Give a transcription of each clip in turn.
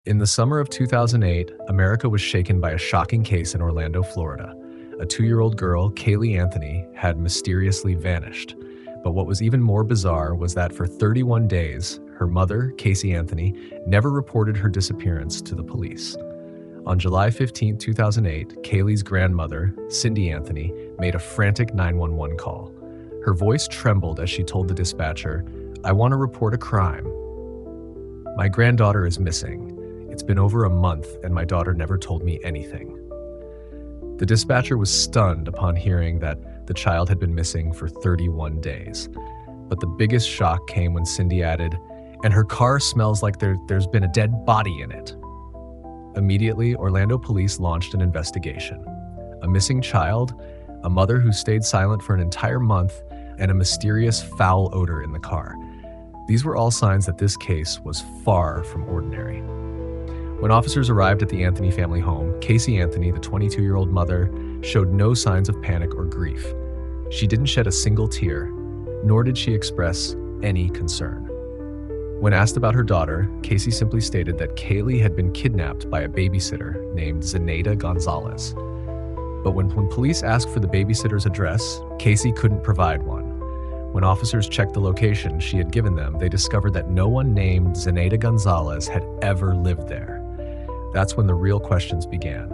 In the summer of 2008, America was shaken by a shocking case in Orlando, Florida. A 2-year-old girl, Caylee Anthony, had mysteriously vanished. But what was even more bizarre was that for 31 days, her mother, Caylee Anthony, never reported her disappearance to the police. On July 15, 2008, Caylee's grandmother, Cindy Anthony, made a frantic 911 call. Her voice trembled as she told the dispatcher, "I want to report a crime. My granddaughter is missing. It's been over a month and my daughter never told me anything." The dispatcher was stunned upon hearing that the child had been missing for 31 days. But the biggest shock came when Cindy added, "And her car smells like there's been a dead body in it." Immediately, Orlando police launched an investigation. A missing child, a mother who stayed silent for an entire month, and a mysterious foul odor in the car. These were all signs that this case was far from ordinary. When officers arrived at the Anthony family home, Caylee Anthony, the 22-year-old mother, showed no signs of panic or grief. She didn't shed a single tear, nor did she express any concern. When asked about her daughter, Caylee simply stated that Caylee had been kidnapped by a babysitter named Zenaida Gonzalez. But when police asked for the babysitter's address, Caylee couldn't provide one. When officers checked the location she had given them, they discovered that no one named Zenaida Gonzalez had ever lived there. That's when the real questions began.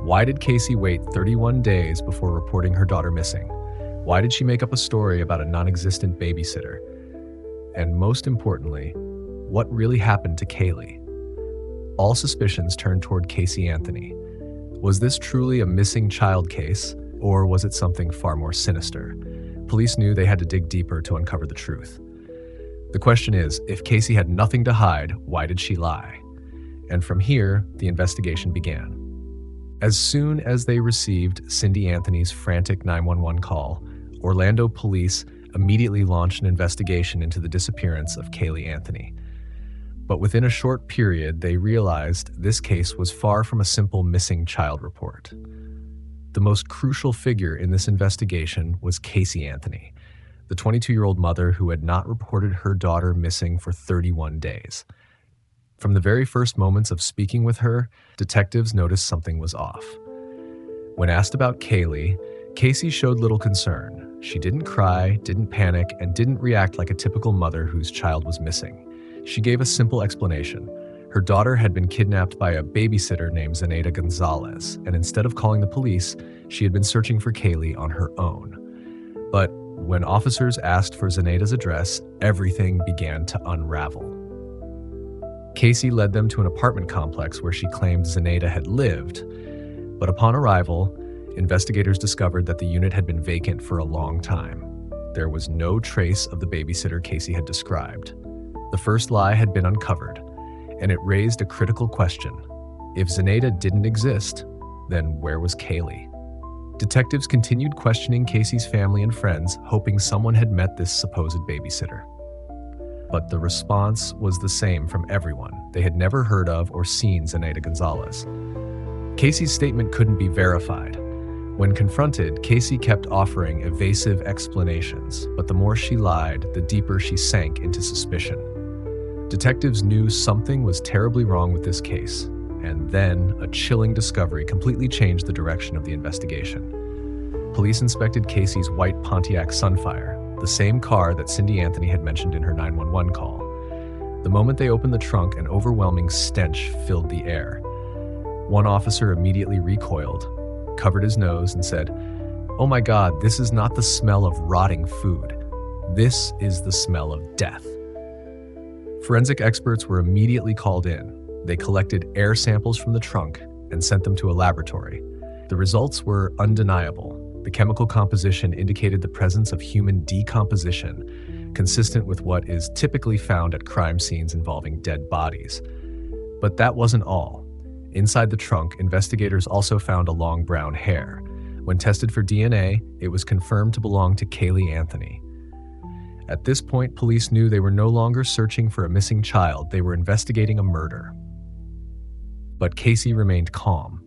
Why did Caylee wait 31 days before reporting her daughter missing? Why did she make up a story about a non-existent babysitter? And most importantly, what really happened to Caylee? All suspicions turned toward Caylee Anthony. Was this truly a missing child case, or was it something far more sinister? Police knew they had to dig deeper to uncover the truth. The question is, if Caylee had nothing to hide, why did she lie? And from here, the investigation began. As soon as they received Cindy Anthony's frantic 911 call, Orlando police immediately launched an investigation into the disappearance of Caylee Anthony. But within a short period, they realized this case was far from a simple missing child report. The most crucial figure in this investigation was Caylee Anthony, the 22-year-old mother who had not reported her daughter missing for 31 days. From the very first moments of speaking with her, detectives noticed something was off. When asked about Caylee, Caylee showed little concern. She didn't cry, didn't panic, and didn't react like a typical mother whose child was missing. She gave a simple explanation. Her daughter had been kidnapped by a babysitter named Zenaida Gonzalez, and instead of calling the police, she had been searching for Caylee on her own. But when officers asked for Zenaida's address, everything began to unravel. Caylee led them to an apartment complex where she claimed Zenaida had lived, but upon arrival, investigators discovered that the unit had been vacant for a long time. There was no trace of the babysitter Caylee had described. The first lie had been uncovered, and it raised a critical question. If Zenaida didn't exist, then where was Caylee? Detectives continued questioning Caylee's family and friends, hoping someone had met this supposed babysitter. But the response was the same from everyone. They had never heard of or seen Zenaida Gonzalez. Caylee's statement couldn't be verified. When confronted, Caylee kept offering evasive explanations, but the more she lied, the deeper she sank into suspicion. Detectives knew something was terribly wrong with this case, and then a chilling discovery completely changed the direction of the investigation. Police inspected Caylee's white Pontiac Sunfire, the same car that Cindy Anthony had mentioned in her 911 call. The moment they opened the trunk, an overwhelming stench filled the air. One officer immediately recoiled, covered his nose, and said, "Oh my God, this is not the smell of rotting food. This is the smell of death." Forensic experts were immediately called in. They collected air samples from the trunk and sent them to a laboratory. The results were undeniable. The chemical composition indicated the presence of human decomposition, consistent with what is typically found at crime scenes involving dead bodies. But that wasn't all. Inside the trunk, investigators also found a long brown hair. When tested for DNA, it was confirmed to belong to Caylee Anthony. At this point, police knew they were no longer searching for a missing child, they were investigating a murder. But Caylee remained calm.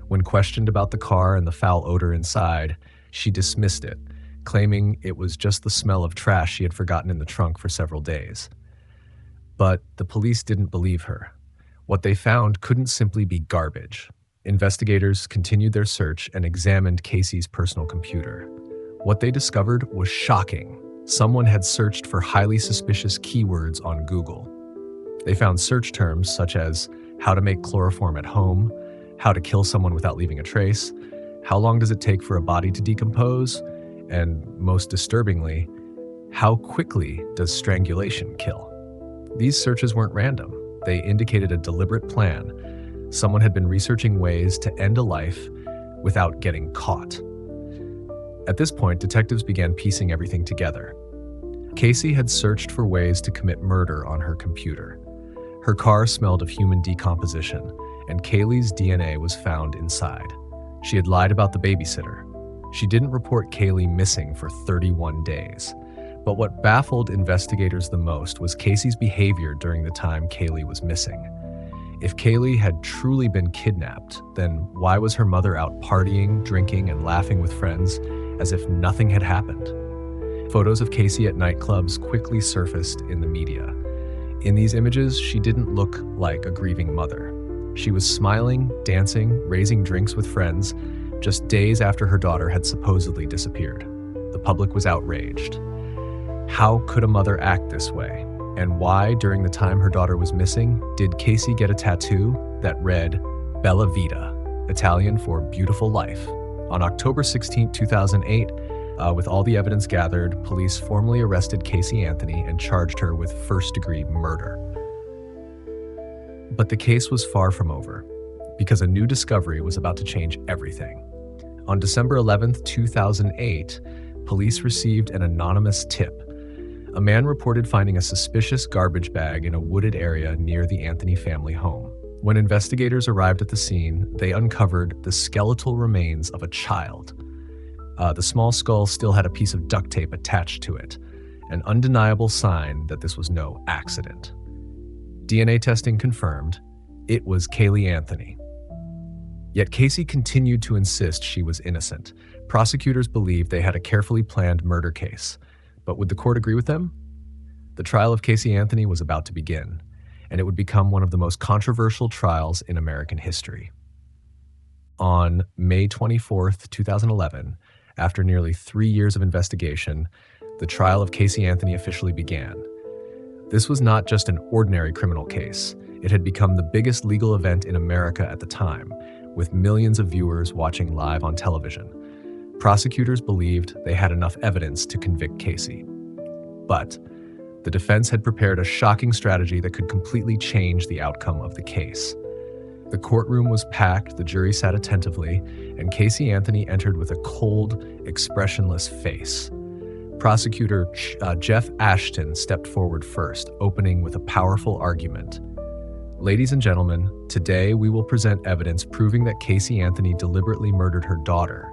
When questioned about the car and the foul odor inside, she dismissed it, claiming it was just the smell of trash she had forgotten in the trunk for several days. But the police didn't believe her. What they found couldn't simply be garbage. Investigators continued their search and examined Casey's personal computer. What they discovered was shocking. Someone had searched for highly suspicious keywords on Google. They found search terms such as how to make chloroform at home, how to kill someone without leaving a trace, how long does it take for a body to decompose, and most disturbingly, how quickly does strangulation kill? These searches weren't random. They indicated a deliberate plan. Someone had been researching ways to end a life without getting caught. At this point, detectives began piecing everything together. Casey had searched for ways to commit murder on her computer. Her car smelled of human decomposition, and Caylee's DNA was found inside. She had lied about the babysitter. She didn't report Caylee missing for 31 days. But what baffled investigators the most was Casey's behavior during the time Caylee was missing. If Caylee had truly been kidnapped, then why was her mother out partying, drinking, and laughing with friends as if nothing had happened? Photos of Casey at nightclubs quickly surfaced in the media. In these images, she didn't look like a grieving mother. She was smiling, dancing, raising drinks with friends, just days after her daughter had supposedly disappeared. The public was outraged. How could a mother act this way? And why, during the time her daughter was missing, did Casey get a tattoo that read Bella Vita, Italian for beautiful life? On October 16, 2008, with all the evidence gathered, police formally arrested Caylee Anthony and charged her with first-degree murder. But the case was far from over, because a new discovery was about to change everything. On December 11, 2008, police received an anonymous tip. A man reported finding a suspicious garbage bag in a wooded area near the Anthony family home. When investigators arrived at the scene, they uncovered the skeletal remains of a child. The small skull still had a piece of duct tape attached to it, an undeniable sign that this was no accident. DNA testing confirmed it was Caylee Anthony. Yet Casey continued to insist she was innocent. Prosecutors believed they had a carefully planned murder case. But would the court agree with them? The trial of Caylee Anthony was about to begin, and it would become one of the most controversial trials in American history. On May 24, 2011, after nearly 3 years of investigation, the trial of Caylee Anthony officially began. This was not just an ordinary criminal case. It had become the biggest legal event in America at the time, with millions of viewers watching live on television. Prosecutors believed they had enough evidence to convict Casey. But the defense had prepared a shocking strategy that could completely change the outcome of the case. The courtroom was packed, the jury sat attentively, and Caylee Anthony entered with a cold, expressionless face. Prosecutor Jeff Ashton stepped forward first, opening with a powerful argument. Ladies and gentlemen, today we will present evidence proving that Caylee Anthony deliberately murdered her daughter.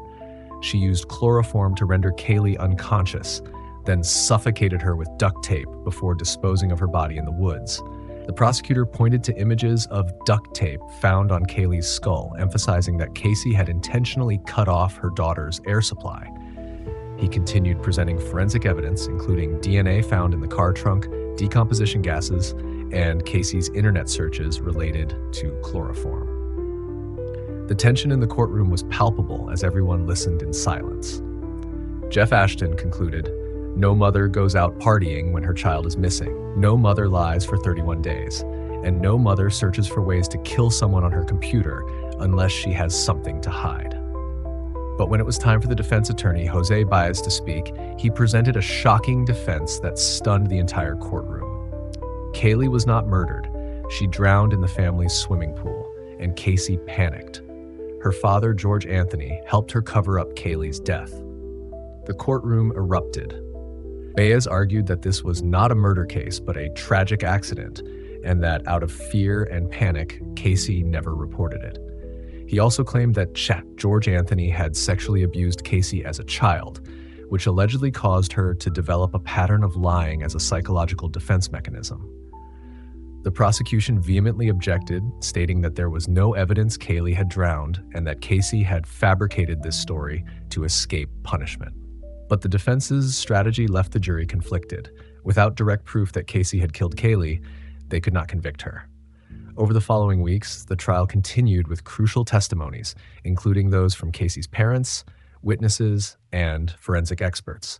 She used chloroform to render Caylee unconscious, then suffocated her with duct tape before disposing of her body in the woods. The prosecutor pointed to images of duct tape found on Caylee's skull, emphasizing that Casey had intentionally cut off her daughter's air supply. He continued presenting forensic evidence, including DNA found in the car trunk, decomposition gases, and Casey's internet searches related to chloroform. The tension in the courtroom was palpable as everyone listened in silence. Jeff Ashton concluded, "No mother goes out partying when her child is missing. No mother lies for 31 days. And no mother searches for ways to kill someone on her computer unless she has something to hide." But when it was time for the defense attorney, Jose Baez, to speak, he presented a shocking defense that stunned the entire courtroom. Caylee was not murdered. She drowned in the family's swimming pool, and Casey panicked. Her father, George Anthony, helped her cover up Caylee's death. The courtroom erupted. Baez argued that this was not a murder case, but a tragic accident, and that out of fear and panic, Casey never reported it. He also claimed that George Anthony had sexually abused Casey as a child, which allegedly caused her to develop a pattern of lying as a psychological defense mechanism. The prosecution vehemently objected, stating that there was no evidence Caylee had drowned and that Casey had fabricated this story to escape punishment. But the defense's strategy left the jury conflicted. Without direct proof that Casey had killed Caylee, they could not convict her. Over the following weeks, the trial continued with crucial testimonies, including those from Casey's parents, witnesses, and forensic experts.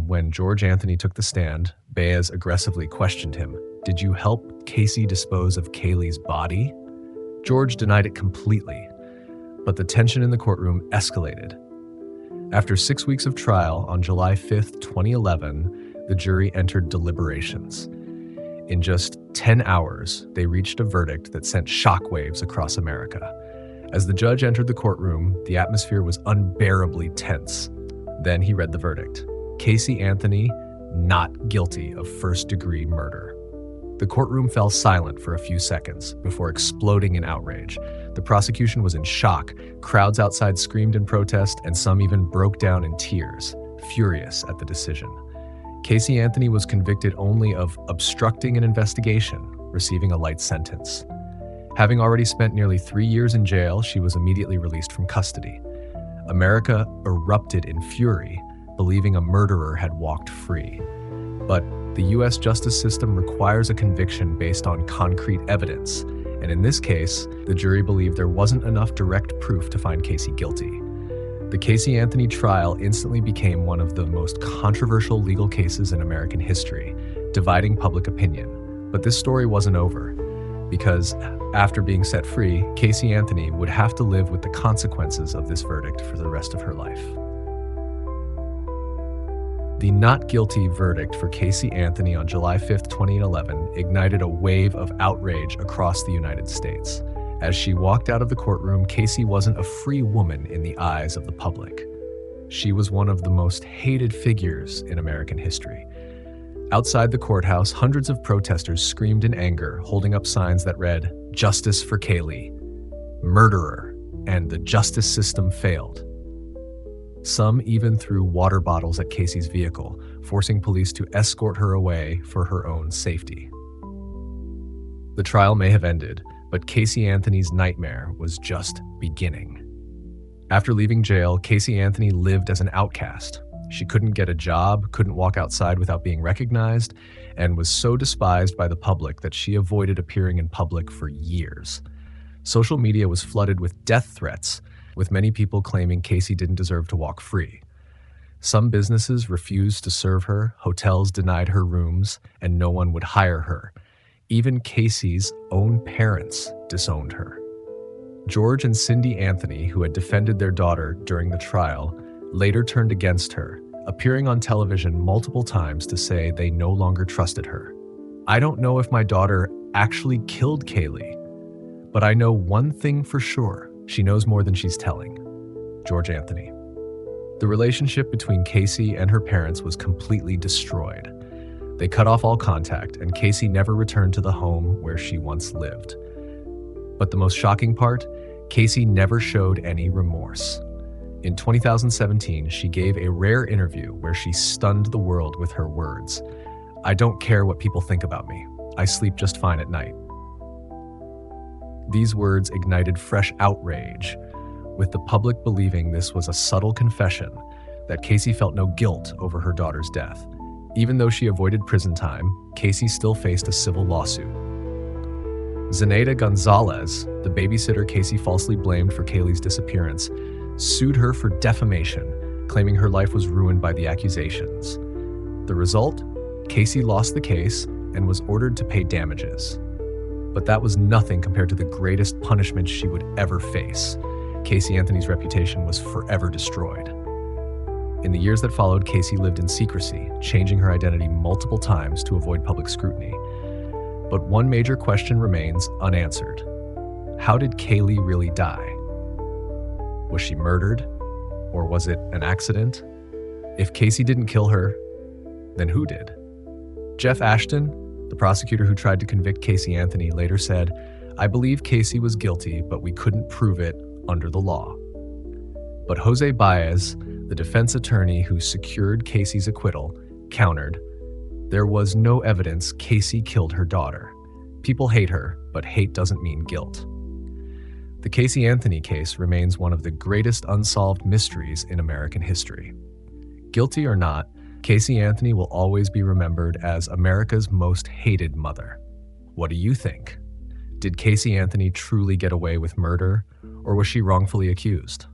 When George Anthony took the stand, Baez aggressively questioned him. "Did you help Casey dispose of Caylee's body?" George denied it completely, but the tension in the courtroom escalated. After 6 weeks of trial, on July 5th, 2011, the jury entered deliberations. In just 10 hours, they reached a verdict that sent shockwaves across America. As the judge entered the courtroom, the atmosphere was unbearably tense. Then he read the verdict. Caylee Anthony, not guilty of first-degree murder. The courtroom fell silent for a few seconds before exploding in outrage. The prosecution was in shock. Crowds outside screamed in protest, and some even broke down in tears, furious at the decision. Caylee Anthony was convicted only of obstructing an investigation, receiving a light sentence. Having already spent nearly 3 years in jail, she was immediately released from custody. America erupted in fury, believing a murderer had walked free. But the U.S. justice system requires a conviction based on concrete evidence, and in this case, the jury believed there wasn't enough direct proof to find Casey guilty. The Caylee Anthony trial instantly became one of the most controversial legal cases in American history, dividing public opinion. But this story wasn't over, because after being set free, Caylee Anthony would have to live with the consequences of this verdict for the rest of her life. The not guilty verdict for Caylee Anthony on July 5th, 2011 ignited a wave of outrage across the United States. As she walked out of the courtroom, Casey wasn't a free woman in the eyes of the public. She was one of the most hated figures in American history. Outside the courthouse, hundreds of protesters screamed in anger, holding up signs that read, "Justice for Caylee," "Murderer," and "The justice system failed." Some even threw water bottles at Casey's vehicle, forcing police to escort her away for her own safety. The trial may have ended, but Caylee Anthony's nightmare was just beginning. After leaving jail, Caylee Anthony lived as an outcast. She couldn't get a job, couldn't walk outside without being recognized, and was so despised by the public that she avoided appearing in public for years. Social media was flooded with death threats, with many people claiming Casey didn't deserve to walk free. Some businesses refused to serve her, hotels denied her rooms, and no one would hire her. Even Casey's own parents disowned her. George and Cindy Anthony, who had defended their daughter during the trial, later turned against her, appearing on television multiple times to say they no longer trusted her. "I don't know if my daughter actually killed Caylee, but I know one thing for sure. She knows more than she's telling." George Anthony. The relationship between Casey and her parents was completely destroyed. They cut off all contact, and Casey never returned to the home where she once lived. But the most shocking part, Casey never showed any remorse. In 2017, she gave a rare interview where she stunned the world with her words, "I don't care what people think about me. I sleep just fine at night." These words ignited fresh outrage, with the public believing this was a subtle confession that Casey felt no guilt over her daughter's death. Even though she avoided prison time, Casey still faced a civil lawsuit. Zenaida Gonzalez, the babysitter Casey falsely blamed for Caylee's disappearance, sued her for defamation, claiming her life was ruined by the accusations. The result? Casey lost the case and was ordered to pay damages. But that was nothing compared to the greatest punishment she would ever face. Caylee Anthony's reputation was forever destroyed. In the years that followed, Casey lived in secrecy, changing her identity multiple times to avoid public scrutiny. But one major question remains unanswered. How did Caylee really die? Was she murdered? Or was it an accident? If Casey didn't kill her, then who did? Jeff Ashton, the prosecutor who tried to convict Caylee Anthony, later said, "I believe Casey was guilty, but we couldn't prove it under the law." But Jose Baez, the defense attorney who secured Casey's acquittal, countered, "There was no evidence Casey killed her daughter. People hate her, but hate doesn't mean guilt." The Caylee Anthony case remains one of the greatest unsolved mysteries in American history. Guilty or not, Caylee Anthony will always be remembered as America's most hated mother. What do you think? Did Casey Anthony truly get away with murder, or was she wrongfully accused?